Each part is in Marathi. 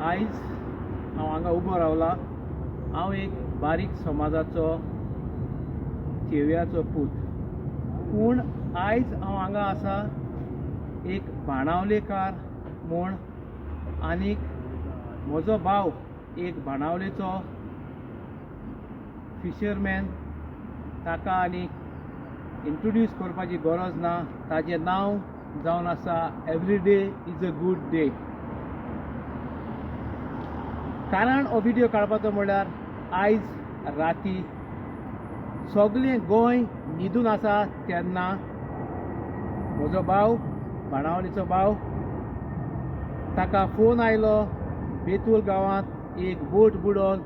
आयज हांव हांगा उबो रावला। हांव एक बारीक समाजाचो चेवयाचो पूत, पूण आयज हांव हांगा आसा एक बाणावलेकार म्हूण, आनीक म्हजो भाव एक बाणावलेचो फिशरमॅन। ताका आनीक इंट्रोड्यूस करपाची गरज ना, ताजें नांव जावन आसा everyday is a good day. कारण हो व्हिडिओ काडपाचो म्हणल्यार आयज राती सगळें गोंय न्हिदून आसा तेन्ना म्हजो भाव, बाणावलेचो भाव, ताका फोन आयलो बेतूल गांवांत एक बोट बुडोवन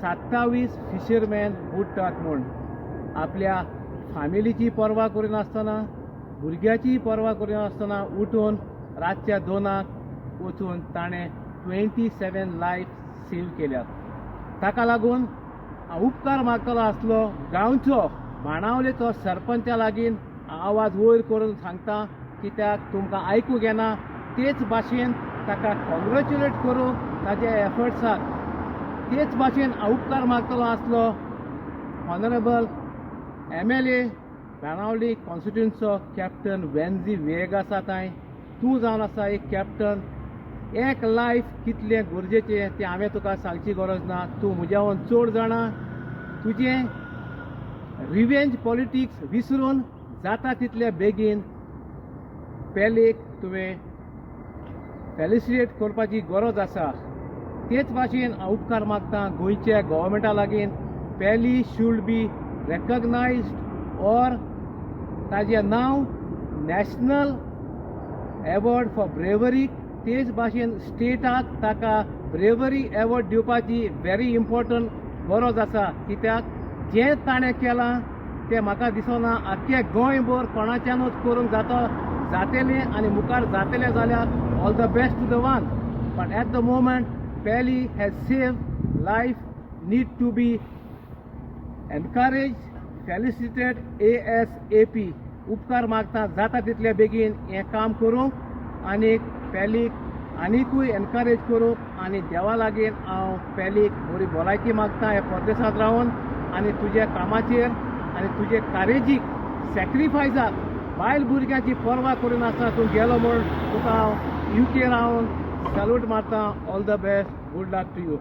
27 फिशरमॅन बुडटात म्हूण। आपल्या फॅमिलीची पर्वा करिनासतना, भुरग्याची पर्वा करिनासतना उठून रातच्या 2 वचून ताणें 27 लायफ सेव केल्यात। ताका लागून हांव उपकार मागतलो आसलो गांवचो, बाणावलेचो सरपंचा लागीं आवाज वयर करून सांगता, कित्याक तुमकां आयकूंक येना। तेच भाशेन ताका कॉंग्रॅच्युलेट करूंक ताज्या एफर्ट्साक। तेच भाशेन हांव उपकार मागतलो आसलो ऑनरेबल MLA बाणावली कॉन्स्टिट्युन्सीचो कॅप्टन वेन्झी वेगासाताय। तूं जावन आसा एक कॅप्टन। एक लायफ कितलें गरजेचें तें हांवें तुका सांगची गरज ना, तूं म्हज्यावन चड जाणा। तुजें रिवेंज पॉलिटिक्स विसरून जाता तितले बेगीन पेलेक तुवें फेलिसिटेट करपाची गरज आसा। तेच भाशेन हांव उपकार मागता गोंयच्या गव्हर्मेंटा लागीं, पेली शूड बी रेकग्नायज्ड ऑर ताजें नांव नॅशनल एवॉर्ड फॉर ब्रेवरी। तेच भाशेन स्टेटाक ताका ब्रेवरी एवॉर्ड दिवपाची व्हेरी इम्पॉर्टंट गरज आसा, कित्याक जें ताणें केलां तें म्हाका दिसना आख्खे गोंयभर कोणाच्यानूच करूंक जातलें आनी मुखार जातलें जाल्यार all the best to the one. But at the moment Pele has saved life, need to be encourage, felicitated ASAP। उपकार मागता जाता तितले बेगीन हें काम करूंक, आनीक पेलीक आनीकूय एनकरेज करूंक, आनी देवा लागीं हांव पेलीक बरी भलायकी मागता हे परदेसांत रावन, आनी तुज्या कामाचेर आनी तुजे कारेजीक सॅक्रिफायसाक बायल भुरग्यांची पर्वा करिनासतना तूं गेलो म्हूण तुका हांव UK रावन सॅल्यूट मारता। All the best, good luck to you.